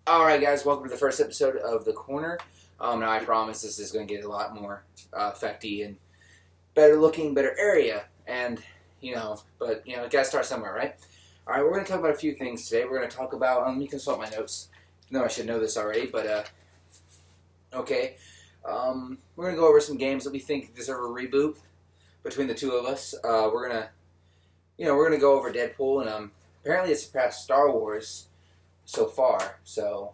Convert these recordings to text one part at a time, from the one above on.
Alright guys, welcome to the first episode of The Corner. Now I promise this is going to get a lot more effecty and better looking, better area. And, you gotta start somewhere, right? Alright, we're going to talk about a few things today. We're going to talk about, let me consult my notes. No, I should know this already, but, okay. We're going to go over some games that we think deserve a reboot between the two of us. We're going to go over Deadpool, and apparently it's surpassed Star Wars so far. So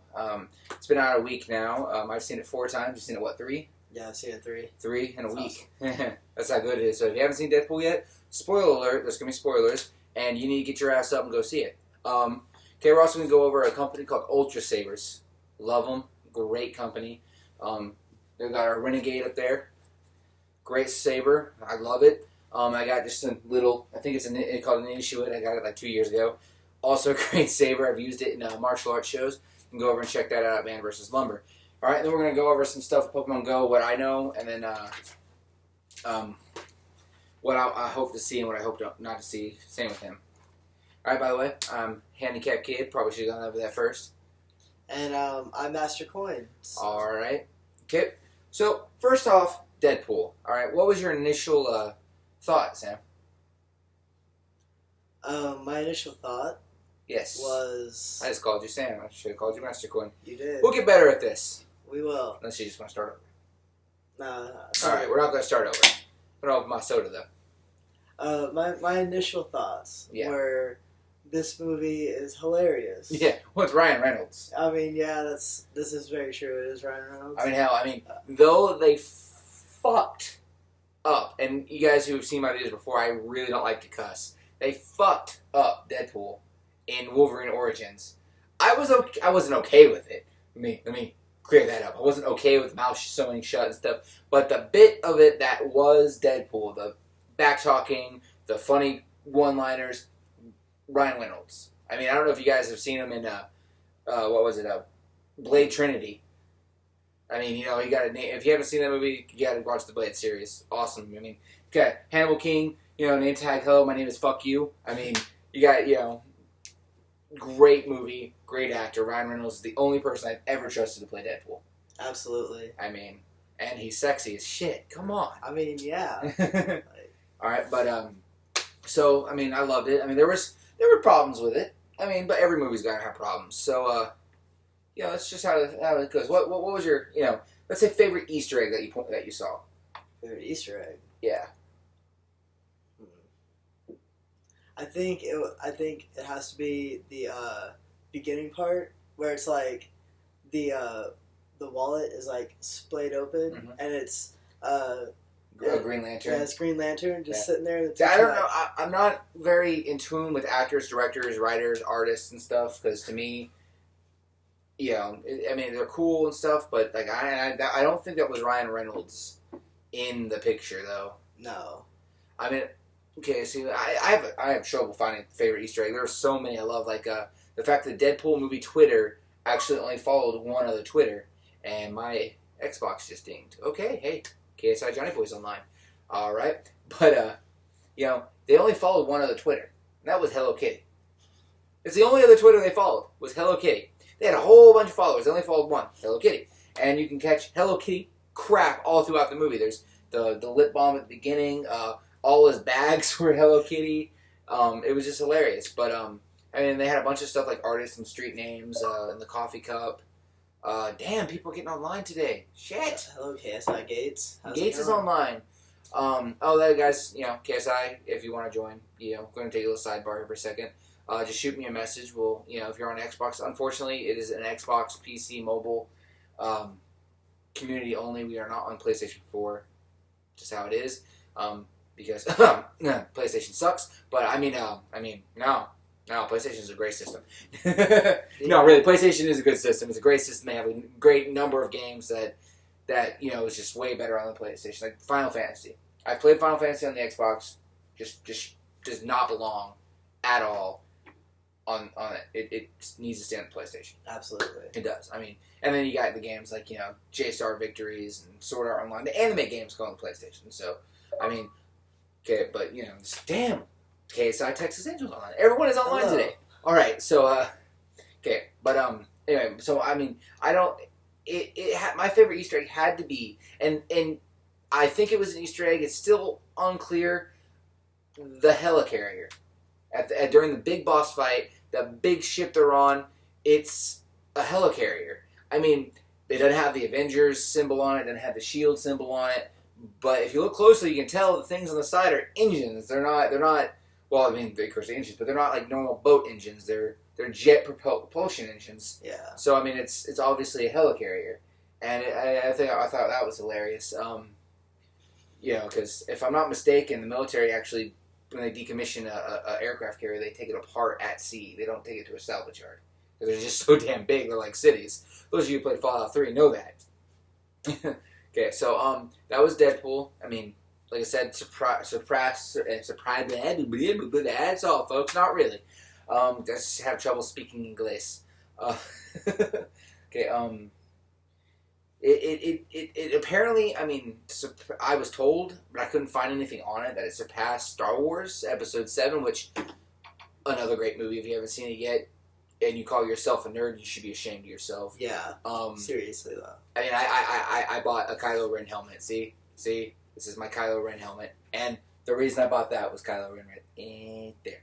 it's been out a week now. I've seen it 4 times. You've seen it, what, 3? Yeah, I've seen it 3. 3 in a week. Awesome. That's how good it is. So if you haven't seen Deadpool yet, spoiler alert, there's going to be spoilers, and you need to get your ass up and go see it. Okay, we're also going to go over a company called Ultra Sabers. Love them. Great company. They've got our Renegade up there. Great saber. I love it. I got just a little, I think it's called an Inuit. I got it like 2 years ago. Also a great saber. I've used it in martial arts shows. You can go over and check that out at Man vs. Lumber. Alright, then we're going to go over some stuff with Pokemon Go, what I know, and then what I hope to see and what I hope not to see. Same with him. Alright, by the way, I'm Handycapkid. Probably should have gone over that first. And I'm Master Coins. Alright. Okay. So, first off, Deadpool. Alright, what was your initial thought, Sam? My initial thought was... I just called you Sam. I should have called you Master Coin. You did. We'll get better at this. We will. Unless you just want to start over. No. Alright, we're not going to start over. I'm going to open my soda, though. My initial thoughts were, this movie is hilarious. Yeah, well, it's Ryan Reynolds. I mean, yeah, this is very true. It is Ryan Reynolds. I mean, though they fucked up, and you guys who have seen my videos before, I really don't like to cuss. They fucked up Deadpool in Wolverine Origins. I wasn't okay with it. Let me clear that up. I wasn't okay with the mouth sewing shut and stuff. But the bit of it that was Deadpool, the back-talking, the funny one-liners, Ryan Reynolds. I mean, I don't know if you guys have seen him in, Blade Trinity. I mean, you got to, if you haven't seen that movie, you got to watch the Blade series. Awesome. I mean, you got Hannibal King, name tag, hello, my name is fuck you. I mean, you got, great movie, great actor. Ryan Reynolds is the only person I've ever trusted to play Deadpool. Absolutely. I mean, and he's sexy as shit. Come on. I mean, yeah. Alright, but, so, I mean, I loved it. I mean, there were problems with it. I mean, but every movie's gotta have problems. So, that's just how it goes. What was your, let's say favorite Easter egg that you saw? Favorite Easter egg? Yeah. I think it has to be the beginning part where it's like the wallet is like splayed open and it's Green Lantern. Yeah, it's Green Lantern just sitting there. I don't know. I'm not very in tune with actors, directors, writers, artists, and stuff because to me, I mean they're cool and stuff, but like I don't think that was Ryan Reynolds in the picture though. No. I mean. Okay, see, I have trouble finding favorite Easter egg. There are so many I love, like the fact that Deadpool movie Twitter actually only followed one other Twitter, and my Xbox just dinged. Okay, hey, KSI Johnny Boy's online. All right, but they only followed one other Twitter, and that was Hello Kitty. It's the only other Twitter they followed was Hello Kitty. They had a whole bunch of followers. They only followed one, Hello Kitty, and you can catch Hello Kitty crap all throughout the movie. There's the lip balm at the beginning. All his bags were Hello Kitty. It was just hilarious. But, I mean, they had a bunch of stuff like artists and street names in the coffee cup. Damn, people are getting online today. Shit. Hello, KSI Gates. Gates is online. There, guys, KSI, if you want to join, we're going to take a little sidebar here for a second. Just shoot me a message. We'll, if you're on Xbox, unfortunately, it is an Xbox, PC, mobile community only. We are not on PlayStation 4. Just how it is. Because PlayStation sucks, but I mean, no, PlayStation is a great system. No, really, PlayStation is a good system. It's a great system. They have a great number of games that is just way better on the PlayStation. Like Final Fantasy. I played Final Fantasy on the Xbox. Just does not belong at all on it. It needs to stay on the PlayStation. Absolutely, it does. I mean, and then you got the games like J-Star Victories and Sword Art Online. The anime games go on the PlayStation. So, I mean. Okay, but, damn, KSI Texas Angels online. Everyone is online Hello. today. All right, so okay, but anyway, so I mean, I don't. My favorite Easter egg had to be, and I think it was an Easter egg. It's still unclear. The helicarrier during the big boss fight, the big ship they're on, it's a helicarrier. I mean, it doesn't have the Avengers symbol on it. It doesn't have the Shield symbol on it. But if you look closely, you can tell the things on the side are engines. They're not. Well, I mean, of course, they're engines, but they're not like normal boat engines. They're jet propulsion engines. Yeah. So I mean, it's obviously a helicarrier, and I thought that was hilarious. Because if I'm not mistaken, the military actually, when they decommission a aircraft carrier, they take it apart at sea. They don't take it to a salvage yard because they're just so damn big. They're like cities. Those of you who played Fallout 3 know that. Okay, so that was Deadpool. I mean, like I said, surprise, that's all, folks. Not really. Just have trouble speaking English. Okay. It apparently, I mean, I was told, but I couldn't find anything on it, that it surpassed Star Wars Episode 7, which, another great movie. If you haven't seen it yet, and you call yourself a nerd, you should be ashamed of yourself. Yeah. Seriously, though. I mean, I bought a Kylo Ren helmet. See? This is my Kylo Ren helmet. And the reason I bought that was Kylo Ren right there.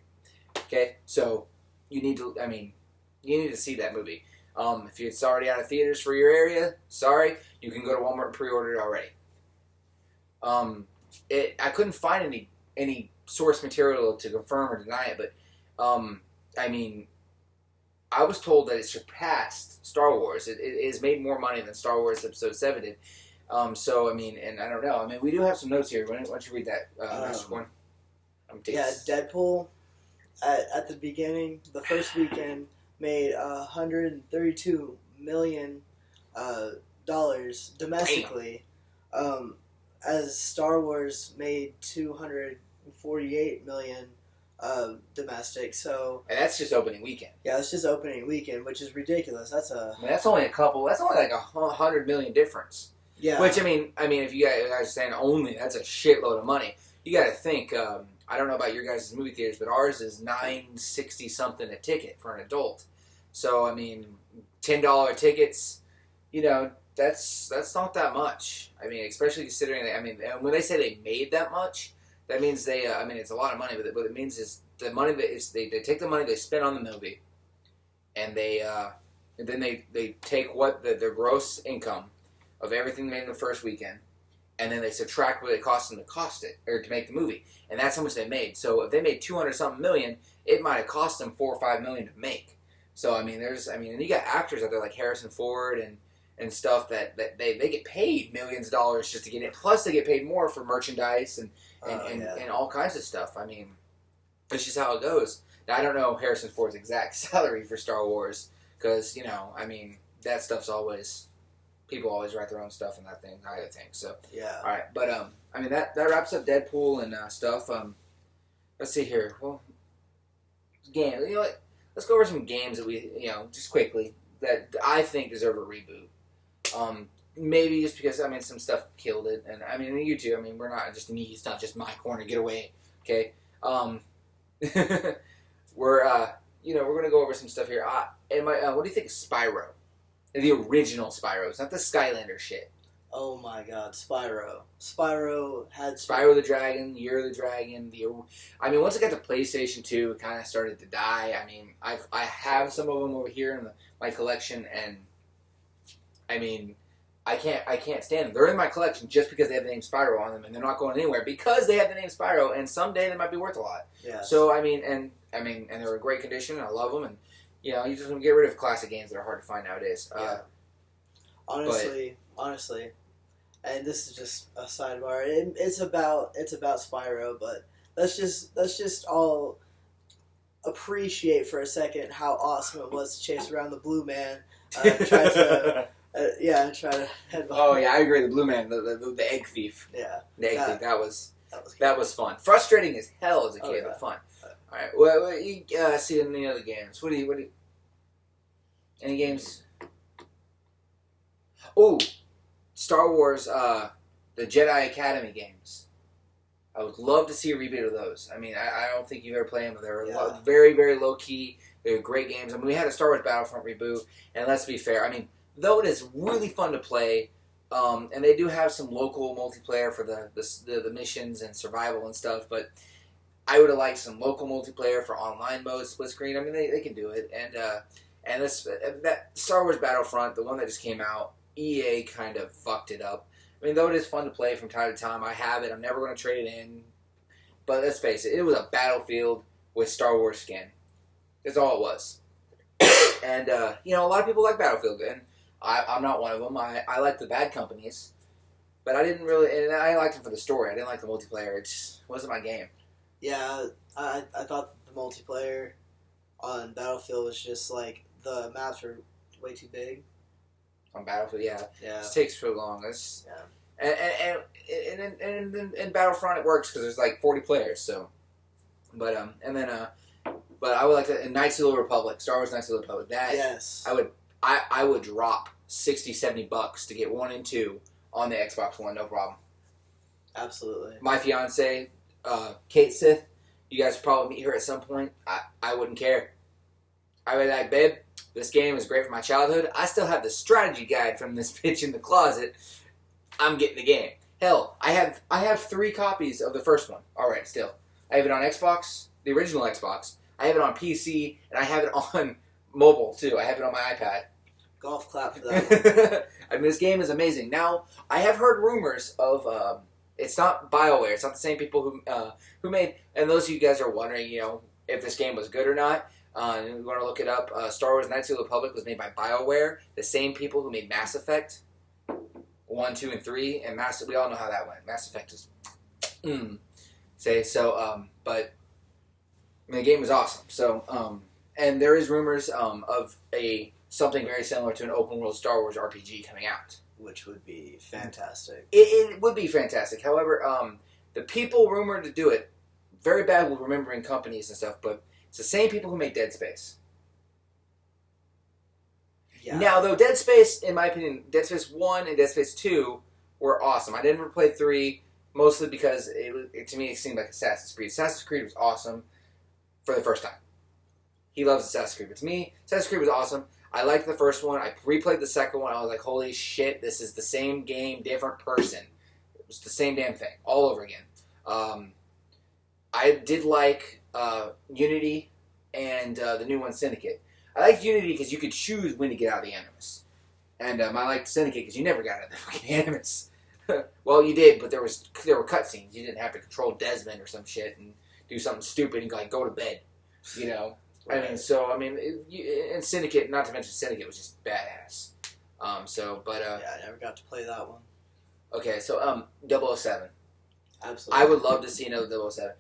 Okay? So, you need to see that movie. If it's already out of theaters for your area, sorry, you can go to Walmart and pre-order it already. I couldn't find any source material to confirm or deny it, but, I mean, I was told that it surpassed Star Wars. It has made more money than Star Wars Episode 7 did. So, I mean, and I don't know. I mean, we do have some notes here. Why don't you read that, Master Corn? Yeah, Deadpool, at the beginning, the first weekend, made $132 million domestically, as Star Wars made $248 million domestic. So, and that's just opening weekend. Yeah, it's just opening weekend, which is ridiculous. That's only like $100 million difference. Yeah. Which I mean, if you guys are saying only, that's a shitload of money. You got to think. I don't know about your guys' movie theaters, but ours is $9.60 something a ticket for an adult. So I mean, $10 tickets. That's not that much. I mean, especially considering that. I mean, when they say they made that much, that means they. I mean, it's a lot of money, but what it means is the money that is they take the money they spent on the movie, and then they take what their gross income of everything made in the first weekend, and then they subtract what it cost them to make the movie, and that's how much they made. So if they made $200-something million, it might have cost them $4 or $5 million to make. So and you got actors out there like Harrison Ford and stuff that they get paid millions of dollars just to get in. Plus they get paid more for merchandise and all kinds of stuff. I mean, it's just how it goes. Now I don't know Harrison Ford's exact salary for Star Wars because that stuff's always. People always write their own stuff in that thing, I think. So yeah. All right, but that wraps up Deadpool and stuff. Let's see here. Well, game. You know what? Let's go over some games that we just quickly that I think deserve a reboot. Maybe just because some stuff killed it, and you too. We're not just me. It's not just my corner. Get away, okay? We're gonna go over some stuff here. What do you think of Spyro? The original Spyro. It's not the Skylander shit. Oh my god, Spyro. Spyro had... Spyro the Dragon, Year of the Dragon. Once I got to PlayStation 2, it kind of started to die. I have some of them over here in my collection, and I can't stand them. They're in my collection just because they have the name Spyro on them, and they're not going anywhere because they have the name Spyro, and someday they might be worth a lot. Yeah. So and they're in great condition, and I love them, and you just want to get rid of classic games that are hard to find nowadays. Yeah. Honestly, and this is just a sidebar. It's about Spyro, but let's just all appreciate for a second how awesome it was to chase around the blue man, try to headbutt. Oh yeah, I agree. The blue man, the egg thief. Yeah, the egg thief. That was fun. Frustrating as hell as a kid, but fun. All right. Well, you see any other games? What do you? Any games? Oh, Star Wars, the Jedi Academy games. I would love to see a reboot of those. I mean, I don't think you've ever played them. They're Yeah. very, very low key. They're great games. I mean, we had a Star Wars Battlefront reboot, and let's be fair. I mean, though it is really fun to play, and they do have some local multiplayer for the missions and survival and stuff, but I would have liked some local multiplayer for online mode, split screen. I mean, they can do it. And that Star Wars Battlefront, the one that just came out, EA kind of fucked it up. I mean, though it is fun to play from time to time, I have it. I'm never going to trade it in. But let's face it, it was a Battlefield with Star Wars skin. That's all it was. And, a lot of people like Battlefield, and I'm not one of them. I like the bad companies. But I didn't really, and I liked them for the story. I didn't like the multiplayer. It just wasn't my game. Yeah, I thought the multiplayer on Battlefield was just like the maps were way too big. On Battlefield, yeah. Yeah. It takes so long. Yeah. And in Battlefront it works because there's like 40 players. So, but I would like to in Knights of the Republic, Star Wars Knights of the Republic. That Yes. I would drop $60-$70 to get 1 and 2 on the Xbox One, no problem. Absolutely. My fiance, Kate Sith, you guys will probably meet her at some point. I wouldn't care. I would be like, babe, this game is great for my childhood. I still have the strategy guide from this bitch in the closet. I'm getting the game. Hell, I have 3 copies of the first one. Alright, still. I have it on Xbox, the original Xbox. I have it on PC, and I have it on mobile, too. I have it on my iPad. Golf clap for that. I mean, this game is amazing. Now, I have heard rumors of... it's not BioWare. It's not the same people who made... And those of you guys are wondering, if this game was good or not. You want to look it up. Star Wars Knights of the Republic was made by BioWare. The same people who made Mass Effect 1, 2, and 3. And we all know how that went. Mass Effect is... but... I mean, the game was awesome. So, and there is rumors of something very similar to an open world Star Wars RPG coming out. Which would be fantastic. It would be fantastic. However, the people rumored to do it, very bad with remembering companies and stuff, but it's the same people who made Dead Space. Yeah. Now, though, Dead Space, in my opinion, Dead Space 1 and Dead Space 2 were awesome. I didn't ever play 3, mostly because to me it seemed like Assassin's Creed. Assassin's Creed was awesome for the first time. He loves Assassin's Creed. But to me, Assassin's Creed was awesome. I liked the first one. I replayed the second one. I was like, holy shit, this is the same game, different person. It was the same damn thing, all over again. I did like Unity and the new one, Syndicate. I liked Unity because you could choose when to get out of the Animus. And I liked Syndicate because you never got out of the fucking Animus. Well, you did, but there were cutscenes. You didn't have to control Desmond or some shit and do something stupid and go to bed, Right. I mean, and Syndicate, not to mention Syndicate, was just badass. Yeah, I never got to play that one. Okay, so 007. Absolutely. I would love to see another 007.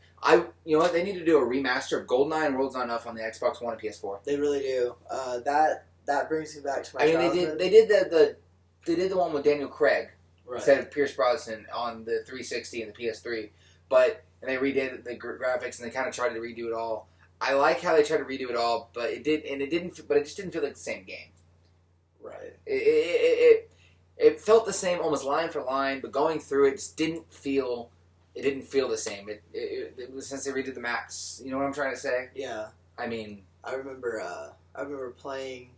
You know what? They need to do a remaster of GoldenEye and World's Not Enough on the Xbox One and PS4. They really do. That brings me back to my childhood. They did the one with Daniel Craig instead of Pierce Brosnan on the 360 and the PS3, and they redid the graphics and they kind of tried to redo it all. I like how they tried to redo it all, but it just didn't feel like the same game. Right. It felt the same, almost line for line, but going through it just didn't feel the same. It was since they redid the maps. You know what I'm trying to say? Yeah. I mean, I remember playing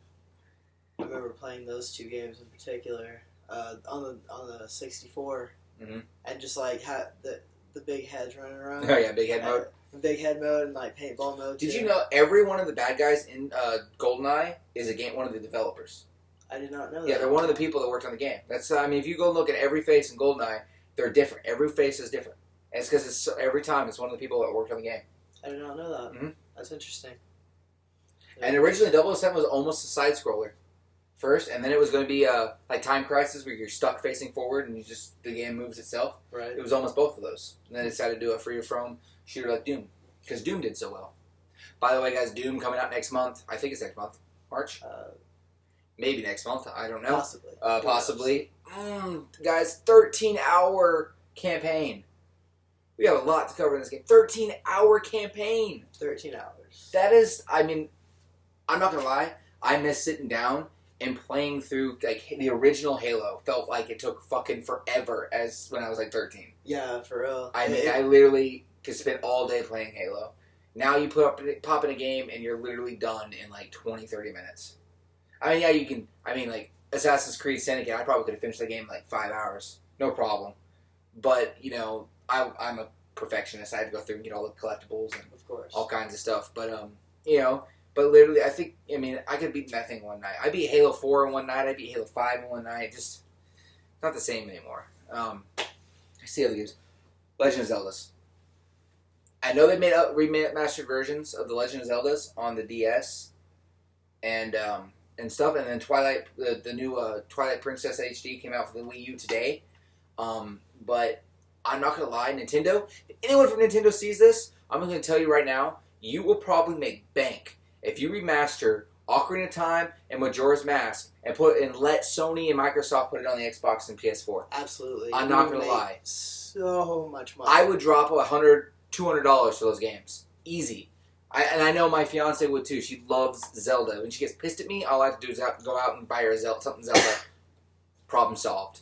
those 2 games in particular on the 64, and just like had the big heads running around. Oh yeah, big head mode. Big head mode and like paintball mode. Did you know every one of the bad guys in GoldenEye is one of the developers? I did not know that. Yeah, they're one of the people that worked on the game. That's if you go look at every face in GoldenEye, they're different. Every face is different. And it's because every time it's one of the people that worked on the game. I did not know that. Mm-hmm. That's interesting. And originally 007 was almost a side scroller first, and then it was going to be like Time Crisis where you're stuck facing forward and the game moves itself. Right. It was almost both of those. And then they decided to do a free-from shooter like Doom because Doom did so well. By the way, guys, Doom coming out next month. I think it's next month. March? Maybe next month. I don't know. Possibly. Guys, 13-hour campaign. We have a lot to cover in this game. 13-hour campaign. 13 hours. That is, I'm not going to lie. I miss sitting down and playing through like the original Halo felt like it took fucking forever as when I was like 13. Yeah, for real. I mean, I literally could spend all day playing Halo. Now you pop in a game and you're literally done in like 20, 30 minutes. I mean, yeah, you can. I mean, like Assassin's Creed Syndicate, I probably could have finished the game in like 5 hours, no problem. But you know, I'm a perfectionist. I had to go through and get all the collectibles and of course all kinds of stuff. But you know. But literally, I mean, I could beat that thing one night. I beat Halo 4 in one night. I beat Halo 5 in one night. Just not the same anymore. I see other games. Legend of Zeldas. I know they made remastered versions of the Legend of Zeldas on the DS and stuff. And then Twilight, the new Twilight Princess HD came out for the Wii U today. But I'm not going to lie, Nintendo, if anyone from Nintendo sees this, I'm going to tell you right now, you will probably make bank if you remaster Ocarina of Time and Majora's Mask and let Sony and Microsoft put it on the Xbox and PS4. Absolutely. I'm not going to lie. So much money. I would drop $100, $200 for those games. Easy. And I know my fiance would too. She loves Zelda. When she gets pissed at me, all I have to do is go out and buy her something Zelda. Problem solved.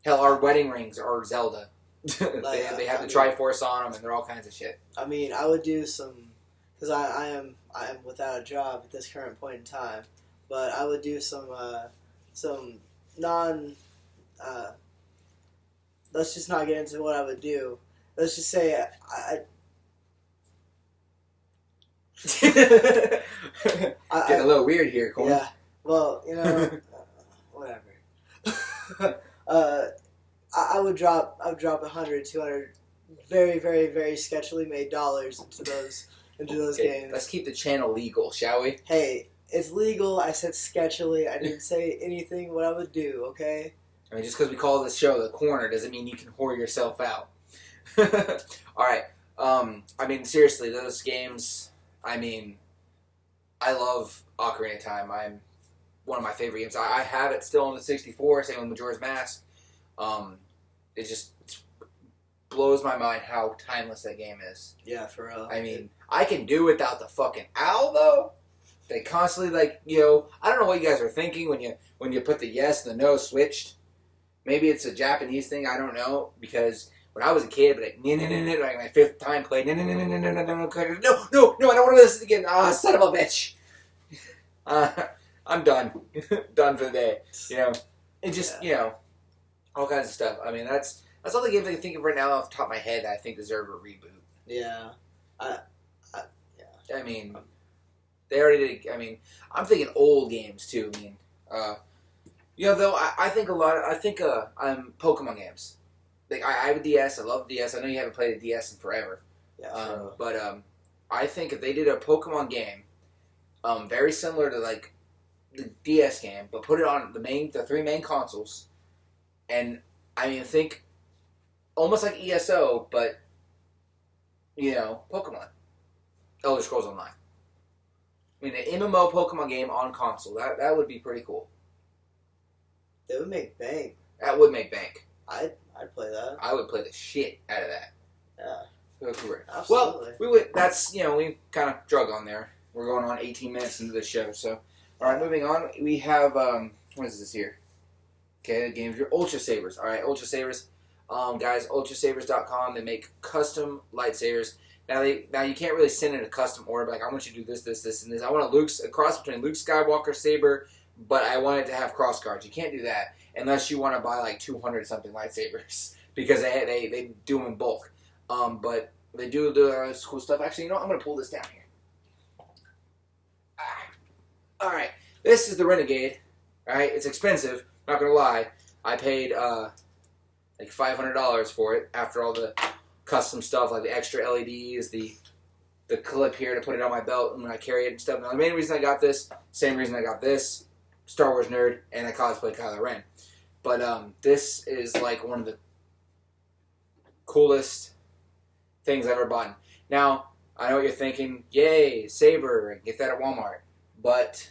Hell, our wedding rings are Zelda. they have the Triforce on them and they're all kinds of shit. I mean, I would do some... Because I am without a job at this current point in time, but I would do some non. Let's just not get into what I would do. Let's just say Getting a little weird here, Cole. Yeah. Well, you know, whatever. I would drop $100, $200, very, very, very sketchily made dollars into those games. Let's keep the channel legal, shall we? Hey, it's legal. I said sketchily. I didn't say anything what I would do, okay? I mean, just because we call this show The Corner doesn't mean you can whore yourself out. Alright. I mean, seriously, those games, I mean, I love Ocarina of Time. I'm one of my favorite games. I have it still on the 64, same with Majora's Mask. It just blows my mind how timeless that game is. Yeah, for real. I mean, I can do without the fucking owl, though. They constantly, like, you know, I don't know what you guys are thinking when you put the yes and the no switched. Maybe it's a Japanese thing, I don't know, because when I was a kid, like, like my fifth time played, no, I don't want to listen again. Son of a bitch. I'm done. Done for the day. You know, it just, you know, all kinds of stuff. I mean, that's all the games I can think of right now off the top of my head that I think deserve a reboot. Yeah. I mean, they already did. I mean, I'm thinking old games too. I mean, you know, though I think Pokemon games. Like I have a DS. I love the DS. I know you haven't played a DS in forever. Yeah. But I think if they did a Pokemon game, very similar to like the DS game, but put it on the three main consoles, and I mean, think almost like ESO, but you know, Pokemon, Elder Scrolls Online. I mean, an MMO Pokemon game on console. That would be pretty cool. It would make bank. That would make bank. I'd play that. I would play the shit out of that. Yeah. Absolutely. Well, that's, you know, we kind of drug on there. We're going on 18 minutes into the show, so. Alright, moving on. We have, what is this here? Okay, the game's your Ultra Sabers. Alright, Ultra Sabers. Guys, ultrasabers.com, they make custom lightsabers. Now you can't really send in a custom order, but like, I want you to do this, this, this, and this. I want a cross between Luke Skywalker saber, but I want it to have cross guards. You can't do that unless you want to buy like 200 something lightsabers because they do them in bulk. But they do this cool stuff. Actually, you know what? I'm going to pull this down here. Alright, this is the Renegade. Alright, it's expensive, not going to lie. I paid like $500 for it after all the custom stuff, like the extra LEDs, the clip here to put it on my belt when I carry it and stuff. Now, the main reason I got this, same reason I got this, Star Wars nerd, and I cosplay Kylo Ren. But this is like one of the coolest things I've ever bought. Now, I know what you're thinking, yay, saber, get that at Walmart. But,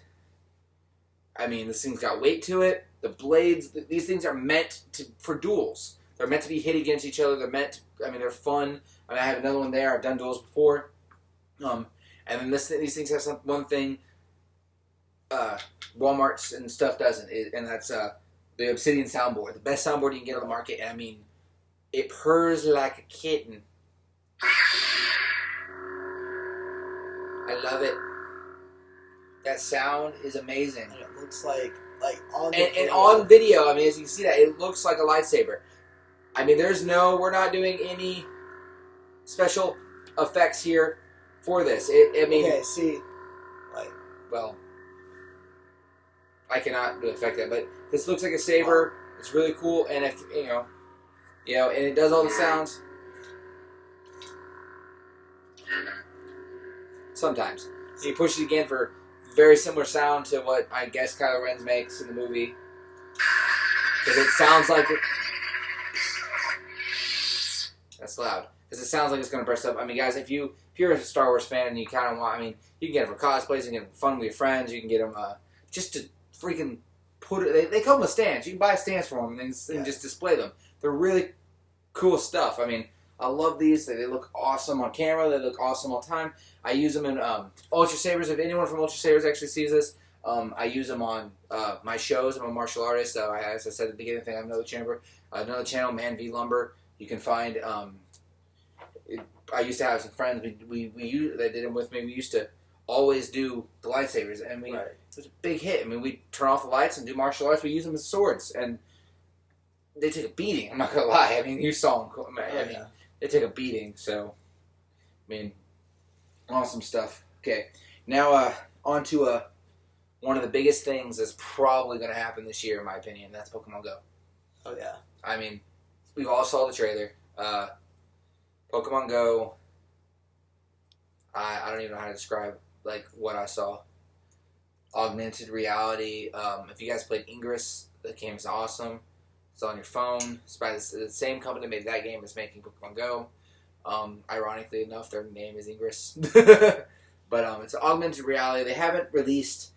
I mean, this thing's got weight to it. The blades, these things are meant for duels. They're meant to be hit against each other. They're fun. I mean, I have another one there. I've done duels before. And then these things have one thing Walmart's and stuff doesn't. And that's the Obsidian soundboard. The best soundboard you can get on the market. And I mean, it purrs like a kitten. I love it. That sound is amazing. And it looks like on the and on video, I mean, as you can see that, it looks like a lightsaber. I mean, we're not doing any special effects here for this. Okay, see, well, I cannot affect that, but this looks like a saber. It's really cool, and if and it does all the sounds. Sometimes you push it again for very similar sound to what I guess Kylo Ren makes in the movie, because it sounds like it. That's loud. Because it sounds like it's going to burst up. I mean, guys, if you're a Star Wars fan and you kind of want, I mean, you can get them for cosplays, you can get them for fun with your friends, you can get them just to freaking put it. They come with stands. You can buy stands for them and just display them. They're really cool stuff. I mean, I love these. They look awesome on camera. They look awesome all the time. I use them in Ultra Sabers. If anyone from Ultra Sabers actually sees this, I use them on my shows. I'm a martial artist. As I said at the beginning, I have another channel, Man v Lumber. You can find. I used to have some friends. That did them with me. We used to always do the lightsabers, and it was a big hit. I mean, we turn off the lights and do martial arts. We use them as swords, and they take a beating. I'm not gonna lie. I mean, you saw them. They take a beating. So, I mean, awesome stuff. Okay, now on to one of the biggest things that's probably gonna happen this year, in my opinion. That's Pokemon Go. Oh yeah. I mean, we've all saw the trailer. Pokemon Go. I don't even know how to describe what I saw. Augmented reality. If you guys played Ingress, the game is awesome. It's on your phone. It's by the same company that made that game is making Pokemon Go. Ironically enough, their name is Ingress. But it's augmented reality. They haven't released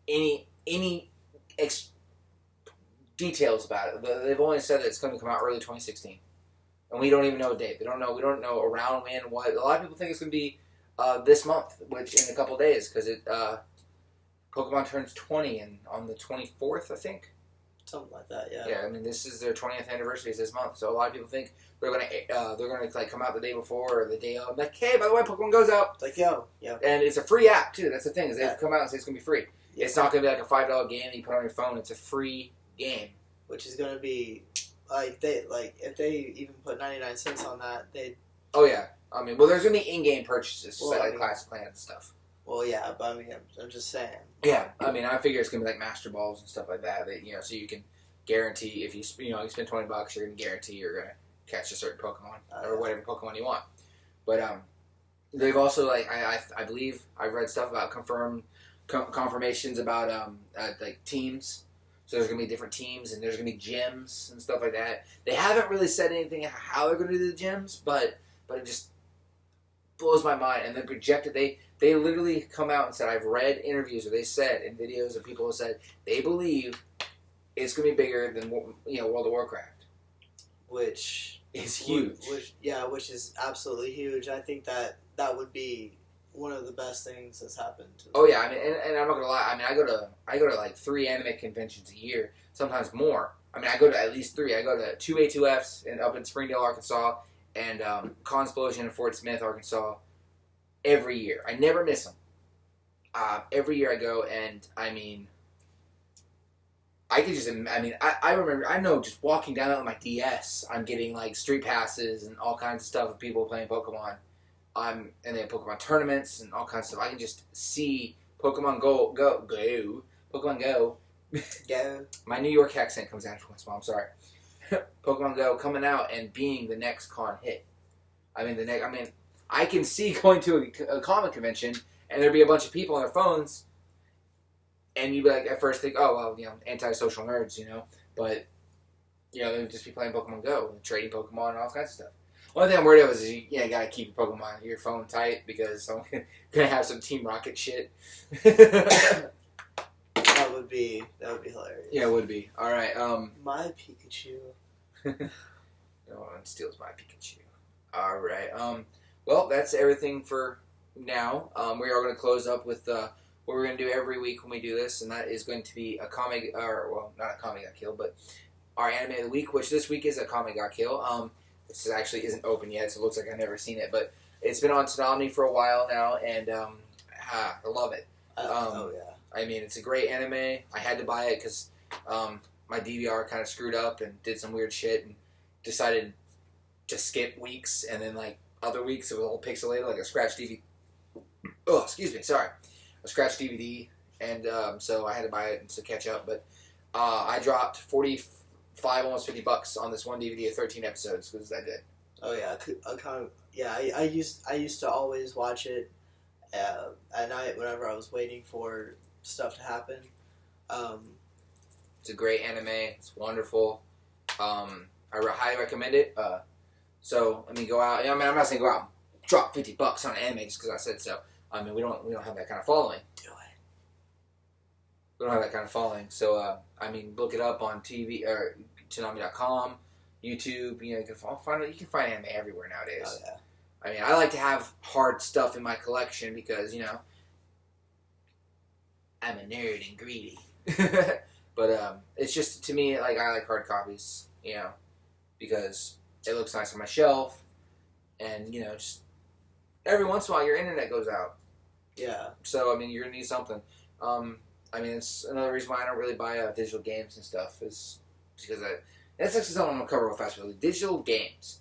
any details about it. They've only said that it's going to come out early 2016. And we don't even know a date. We don't know around when, what. A lot of people think it's going to be this month, which in a couple days, because Pokemon turns 20 on the 24th, I think. Something like that, yeah. Yeah, I mean, this is their 20th anniversary is this month, so a lot of people think they're gonna come out the day before or the day of. Like, hey, by the way, Pokemon Go's out. Like, yo, yeah. And it's a free app too. That's the thing, is they've come out and say it's gonna be free. Yeah. It's not gonna be like a $5 game that you put on your phone. It's a free game, which is gonna be if they even put 99 cents on that, they. Oh yeah, I mean, well, there's gonna be in-game purchases, just like Classic Clan and stuff. Well, yeah, but I mean, I'm just saying. Yeah, I mean, I figure it's gonna be like Master Balls and stuff like that. So you can guarantee if you spend $20, you're gonna guarantee you're gonna catch a certain Pokemon or whatever Pokemon you want. But they've also I believe I've read stuff about confirmations about teams. So there's gonna be different teams and there's gonna be gyms and stuff like that. They haven't really said anything how they're gonna do the gyms, but it just blows my mind. And they projected they literally come out and said, I've read interviews where they said in videos that people have said they believe it's going to be bigger than World of Warcraft, which is huge. Which is absolutely huge. I think that would be one of the best things that's happened. Oh yeah, I mean, and I'm not gonna lie. I mean, I go to like 3 anime conventions a year, sometimes more. I mean, I go to at least 3. I go to 2 A2Fs up in Springdale, Arkansas, and Consplosion in Fort Smith, Arkansas. Every year. I never miss them. Every year I go, and I mean, I remember, I know just walking down with my DS, I'm getting like street passes and all kinds of stuff of people playing Pokemon. And they have Pokemon tournaments and all kinds of stuff. I can just see Pokemon Go. Pokemon Go. Go. My New York accent comes out once in a while, I'm sorry. Pokemon Go coming out and being the next con hit. I can see going to a comic convention and there'd be a bunch of people on their phones, and you'd be like, at first think, oh well, antisocial nerds, but they would just be playing Pokemon Go, and trading Pokemon and all kinds of stuff. Only thing I'm worried about is you gotta keep your Pokemon, your phone tight, because someone's gonna have some Team Rocket shit. That would be hilarious. Yeah, it would be. All right. My Pikachu. No one steals my Pikachu. All right. Well, that's everything for now. We are going to close up with what we're going to do every week when we do this, and that is going to be a comic, or, well, not a comic got killed, but our anime of the week, which this week is a comic got killed. This actually isn't open yet, so it looks like I've never seen it, but it's been on Tsunami for a while now, and I love it. Oh, yeah. I mean, it's a great anime. I had to buy it because my DVR kind of screwed up and did some weird shit and decided to skip weeks, and then, like, other weeks it was all pixelated, like a scratch DVD. Oh, excuse me, sorry. A scratch DVD, and so I had to buy it to catch up, but I dropped 45, almost $50 on this one DVD of 13 episodes because that good. Oh yeah, I used to always watch it at night whenever I was waiting for stuff to happen. It's a great anime. It's wonderful. I highly recommend it. So I mean, go out. I mean, I'm not saying go out and drop $50 on anime just because I said so. I mean, we don't have that kind of following. Do it. We don't have that kind of following. So I mean, look it up on TV or Toonami.com, YouTube. You know, you can find anime everywhere nowadays. Oh yeah. I mean, I like to have hard stuff in my collection because, you know, I'm a nerd and greedy. But it's just, to me, like, I like hard copies, you know, because it looks nice on my shelf, and, you know, just every once in a while your internet goes out. Yeah. So, I mean, you're going to need something. I mean, it's another reason why I don't really buy digital games and stuff, is because that's actually something I'm going to cover real fast, really. Digital games.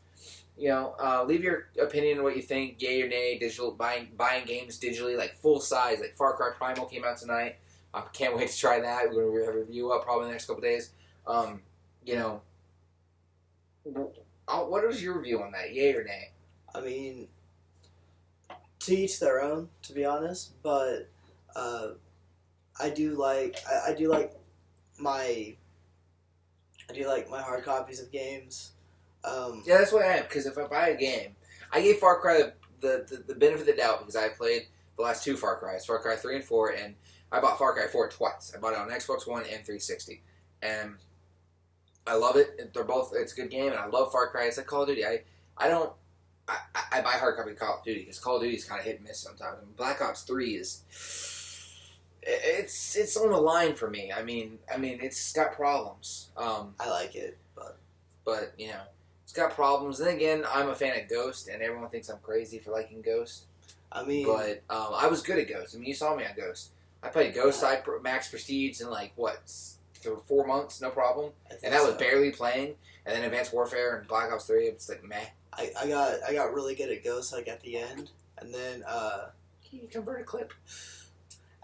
You know, leave your opinion on what you think, yay or nay, buying games digitally, like full size, like Far Cry Primal came out tonight. I can't wait to try that. We're going to have a review up probably in the next couple days. You know, what is your review on that, yay or nay? I mean, to each their own, to be honest, but I do like my hard copies of games. Yeah, that's what I am, because if I buy a game, I gave Far Cry the benefit of the doubt because I played the last two Far Crys, Far Cry 3 and 4, and I bought Far Cry 4 twice. I bought it on Xbox One and 360, and I love it. It's a good game, and I love Far Cry. It's like Call of Duty. I buy hard copy of Call of Duty because Call of Duty is kind of hit and miss sometimes. I mean, Black Ops 3 it's on the line for me. I mean, it's got problems. I like it, but you know. It's got problems. And again, I'm a fan of Ghost, and everyone thinks I'm crazy for liking Ghost. I mean... But I was good at Ghost. I mean, you saw me on Ghost. I played Ghost Max Prestige in, like, what, 4 months? No problem. And that was barely playing. And then Advanced Warfare and Black Ops 3, it's like, meh. I got really good at Ghost, like, at the end. And then, Can you convert a clip?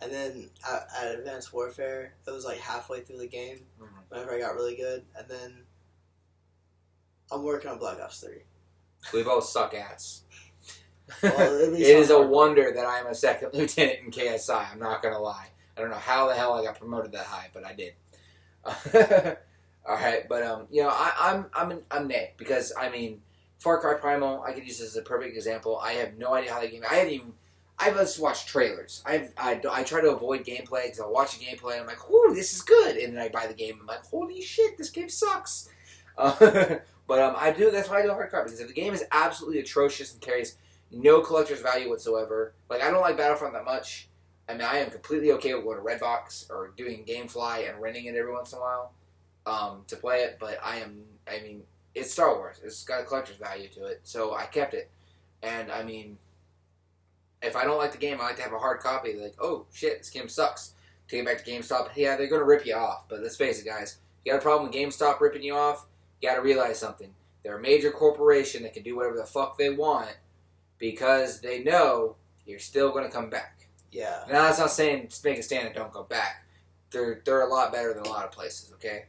And then at Advanced Warfare, it was, like, halfway through the game. Whenever I got really good. And then... I'm working on Black Ops 3. We both suck ass. Well, it is a wonder that I'm a second lieutenant in KSI. I'm not going to lie. I don't know how the hell I got promoted that high, but I did. All right, but you know, I'm nay because I mean, Far Cry Primal. I could use this as a perfect example. I have no idea how the game. I've just watched trailers. I try to avoid gameplay because I'll watch a gameplay and I'm like, "Ooh, this is good," and then I buy the game. And I'm like, "Holy shit, this game sucks." But I do. That's why I do hard copy, because if the game is absolutely atrocious and carries no collector's value whatsoever, like I don't like Battlefront that much. I mean, I am completely okay with going to Redbox or doing GameFly and renting it every once in a while to play it. But I mean, it's Star Wars. It's got a collector's value to it, so I kept it. And I mean, if I don't like the game, I like to have a hard copy. Like, oh shit, this game sucks. Take it back to GameStop. Yeah, they're gonna rip you off. But let's face it, guys. You got a problem with GameStop ripping you off? You gotta realize something. They're a major corporation that can do whatever the fuck they want because they know you're still gonna come back. Yeah. Now that's not saying make a stand and don't go back. They're a lot better than a lot of places, okay?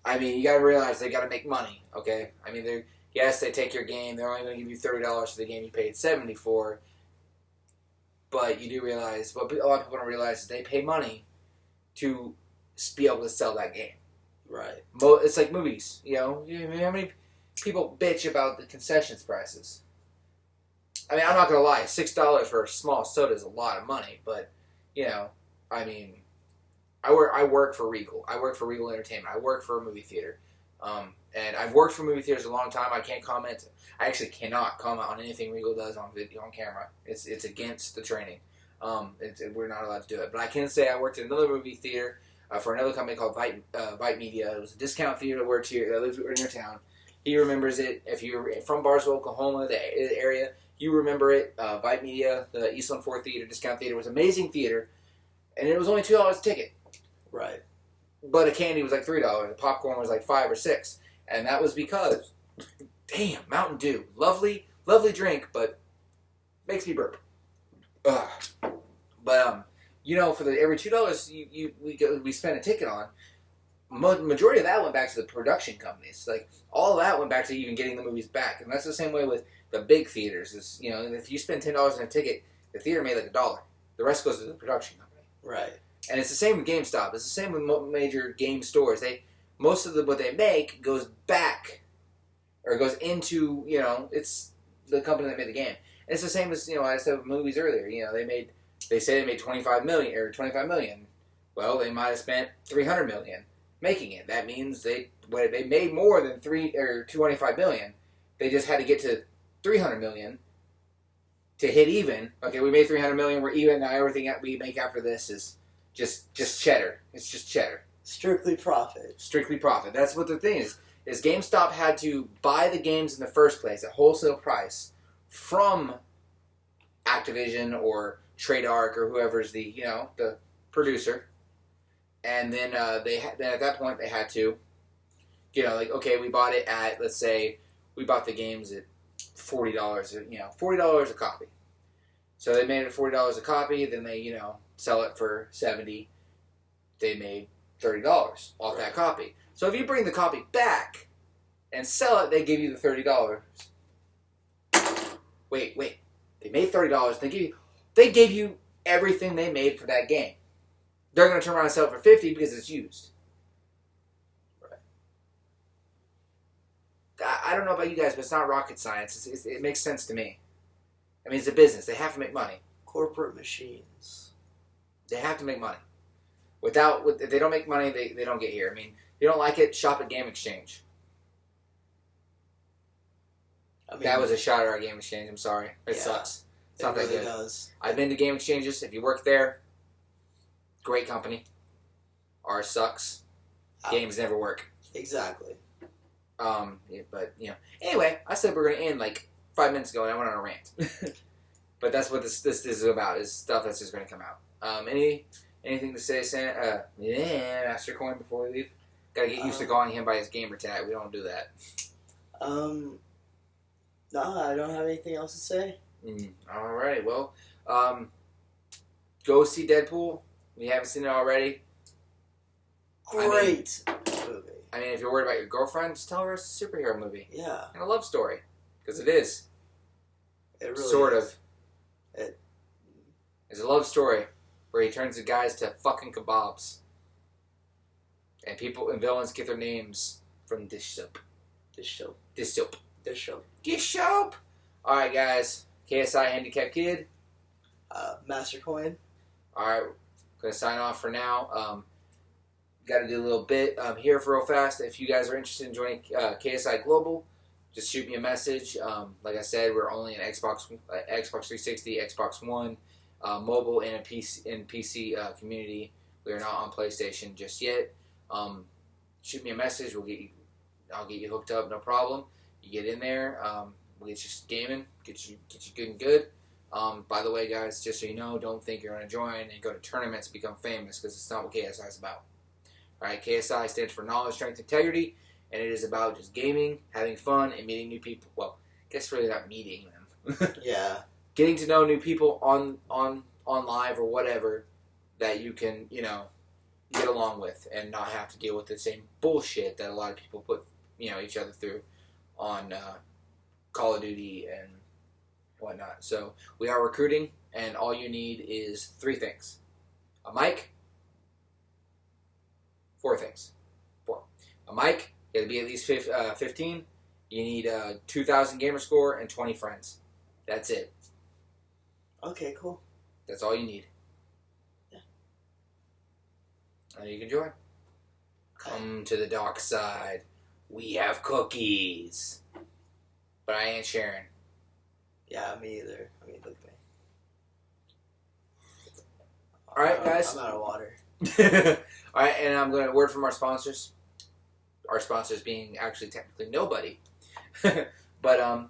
I mean, you gotta realize they gotta make money, okay? I mean, they take your game, they're only gonna give you $30 for the game you paid $70 for, but you do realize, what a lot of people don't realize is they pay money to be able to sell that game. Right. It's like movies, you know? How many people bitch about the concessions prices? I mean, I'm not going to lie. $6 for a small soda is a lot of money, but, you know, I mean, I work for Regal. I work for Regal Entertainment. I work for a movie theater. And I've worked for movie theaters a long time. I can't comment. I actually cannot comment on anything Regal does on video, on camera. It's against the training. We're not allowed to do it. But I can say I worked in another movie theater for another company called Vite Media. It was a discount theater that worked here, that lived in your town. He remembers it. If you're from Barstow, Oklahoma, the area, you remember it. Vite Media, the East 1/4 Theater, discount theater, was an amazing theater. And it was only $2 a ticket. Right. But a candy was like $3. The popcorn was like $5 or $6. And that was because, damn, Mountain Dew. Lovely, lovely drink, but makes me burp. Ugh. But, for every $2 we spent a ticket on, majority of that went back to the production companies. Like, all of that went back to even getting the movies back. And that's the same way with the big theaters. Is if you spend $10 on a ticket, the theater made like $1. The rest goes to the production company. Right. And it's the same with GameStop. It's the same with major game stores. Most of what they make goes back, or goes into, it's the company that made the game. And it's the same as, I said with movies earlier. They say they made $25 million. Well, they might have spent $300 million making it. That means they made more than $25 million. They just had to get to $300 million to hit even. Okay, we made $300 million. We're even now. Everything that we make after this is just cheddar. It's just cheddar. Strictly profit. Strictly profit. That's what the thing is. Is GameStop had to buy the games in the first place at wholesale price from Activision or Treyarch or whoever's the producer, and then then at that point they had to, okay, we bought it at, let's say we bought the games at $40, $40 a copy. So they made it $40 a copy. Then they sell it for $70. They made $30 off that copy. So if you bring the copy back and sell it, they give you the $30. Wait. They made $30. They gave you everything they made for that game. They're going to turn around and sell it for $50 because it's used. Right. I don't know about you guys, but it's not rocket science. It makes sense to me. I mean, it's a business. They have to make money. Corporate machines. They have to make money. If they don't make money, they don't get here. I mean, if you don't like it, shop at Game Exchange. That was a shot at our Game Exchange. I'm sorry. It sucks. It's not that good. Does. I've been to Game Exchanges. If you work there, great company. Ours sucks. Games never work. Exactly. Anyway, I said we're going to end like 5 minutes ago, and I went on a rant. But that's what this is about, is stuff that's just going to come out. Anything to say, Sam? Master Coin, before we leave? Got to get used to calling him by his gamer tag. We don't do that. No, I don't have anything else to say. Alright, well, go see Deadpool. If you haven't seen it already. Great movie. I mean, if you're worried about your girlfriend, just tell her it's a superhero movie. Yeah. And a love story. Because it is. It really sort is. of. It's a love story where he turns the guys to fucking kebabs. And people and villains get their names from dish soap. Dish soap. Dish soap. Dish soap. Dish soap! Alright, guys. KSI Handycapkid. Master Coin. Alright, gonna sign off for now. Got to do a little bit here for real fast. If you guys are interested in joining KSI Global, just shoot me a message. Like I said, we're only in Xbox 360, Xbox One, mobile, and PC community. We are not on PlayStation just yet. Shoot me a message. I'll get you hooked up, no problem. You get in there. We'll get you gaming. Get you good and good. By the way, guys, just so you know, don't think you're going to join and go to tournaments and become famous, because it's not what KSI is about. Alright, KSI stands for Knowledge, Strength, Integrity, and it is about just gaming, having fun, and meeting new people. Well, I guess really not meeting them. Yeah. Getting to know new people on live or whatever that you can, get along with and not have to deal with the same bullshit that a lot of people put, each other through on Call of Duty and whatnot. So we are recruiting, and all you need is 3 things. A mic. 4 things. 4. A mic. You got to be at least 15. You need 2,000 gamer score and 20 friends. That's it. Okay, cool. That's all you need. Yeah. And you can join. Come to the dark side. We have cookies. But I ain't sharing. Yeah, me either. I mean, look at me. All right, guys. I'm out of water. All right, and I'm going to word from our sponsors. Our sponsors being actually technically nobody. But, all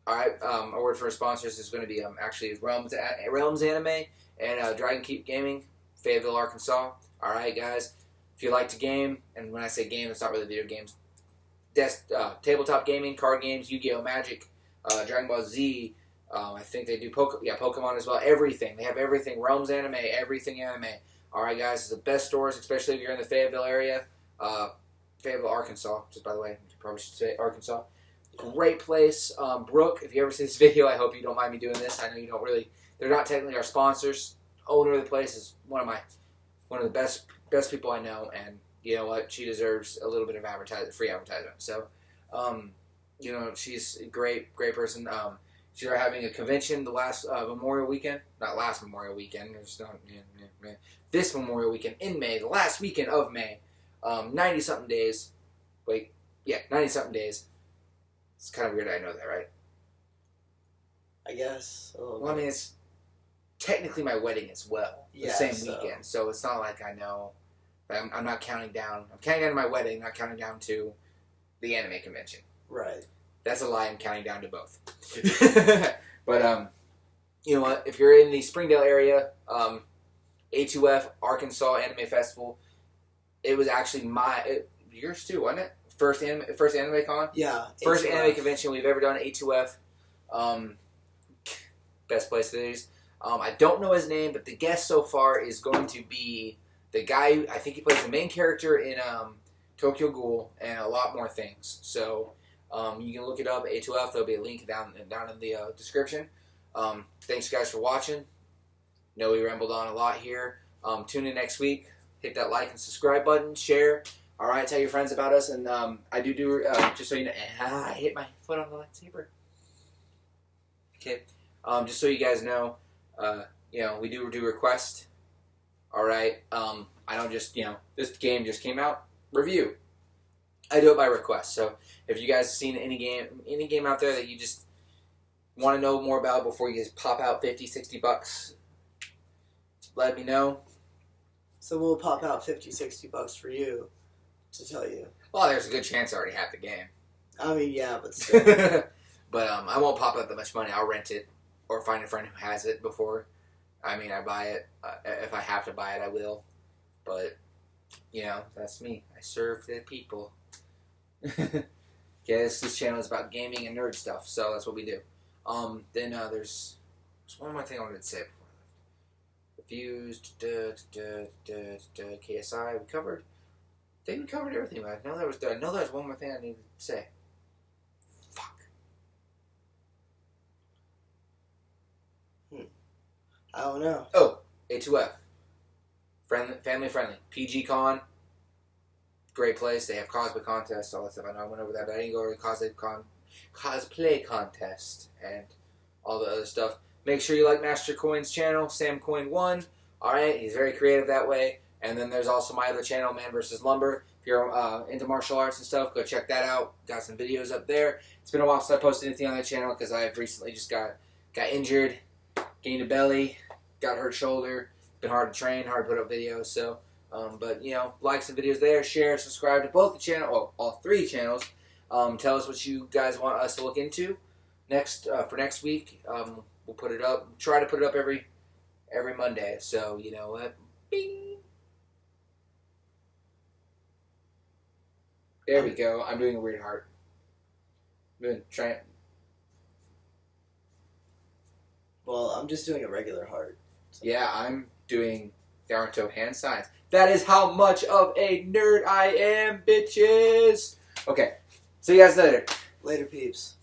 right, our word for our sponsors is going to be actually Realms Anime and Dragon Keep Gaming, Fayetteville, Arkansas. All right, guys. If you like to game, and when I say game, it's not really video games. Tabletop gaming, card games, Yu-Gi-Oh! Magic, Dragon Ball Z. I think they do Pokemon as well. Everything. They have everything. Realms Anime, everything anime. All right, guys. It's the best stores, especially if you're in the Fayetteville area. Fayetteville, Arkansas. Just by the way, you probably should say Arkansas. Great place. Brooke, if you ever see this video, I hope you don't mind me doing this. I know you don't really. They're not technically our sponsors. Owner of the place is one of the best people I know, and you know what? She deserves a little bit of free advertisement. So, you know, she's a great person. She's having a convention the last Memorial weekend. Not last Memorial weekend. There's not this Memorial weekend in May. The last weekend of May. 90-something days. Wait, yeah, 90-something days. It's kind of weird I know that, right? I guess. Well, I mean, it's technically my wedding as well. The same weekend. So it's not like I know. I'm not counting down. I'm counting down to my wedding, not counting down to the anime convention. Right. That's a lie. I'm counting down to both. But, you know what? If you're in the Springdale area, A2F, Arkansas Anime Festival, it was actually yours too, wasn't it? First anime con? Yeah. First A2F. anime convention we've ever done, A2F. Best place to do. I don't know his name, but the guest so far is going to be the guy who, I think he plays the main character in Tokyo Ghoul and a lot more things. So you can look it up, A2F. There'll be a link down in the description. Thanks, guys, for watching. Know we rambled on a lot here. Tune in next week. Hit that like and subscribe button. Share. All right, tell your friends about us. And I do just so you know, I hit my foot on the lightsaber. Okay. Just so you guys know, you know, we do request. All right. I don't just, you know, this game just came out. Review. I do it by request. So if you guys have seen any game out there that you just want to know more about before you just pop out $50-$60, let me know. So we'll pop out $50-$60 for you to tell you. Well, there's a good chance I already have the game. I mean, yeah, but still. But I won't pop out that much money. I'll rent it or find a friend who has it before. I mean, I buy it. If I have to buy it, I will. But, you know, that's me. I serve the people. Okay, this channel is about gaming and nerd stuff, so that's what we do. Then there's one more thing I wanted to say before I left. Refused, KSI, we covered. I think we covered everything, man. I know there was one more thing I needed to say. Fuck. I don't know. Oh, A2F. Family friendly. PG Con. Great place. They have cosplay contests, all that stuff. I know I went over that, but I didn't go to the cosplay contest and all the other stuff. Make sure you like Master Coin's channel, Sam Coin 1. Alright, he's very creative that way. And then there's also my other channel, Man vs. Lumber. If you're into martial arts and stuff, go check that out. Got some videos up there. It's been a while since I posted anything on that channel because I've recently just got injured, gained a belly, got hurt shoulder. Been hard to train, hard to put up videos. So, but you know, like some videos there, share, subscribe to both the channel, well, all three channels. Tell us what you guys want us to look into next for next week. We'll put it up. Try to put it up every Monday. So you know what? Bing. There we go. I'm doing a weird heart. Trying. Well, I'm just doing a regular heart. So. Yeah, I'm doing Naruto hand signs. That is how much of a nerd I am, bitches. Okay, see you guys later. Later, peeps.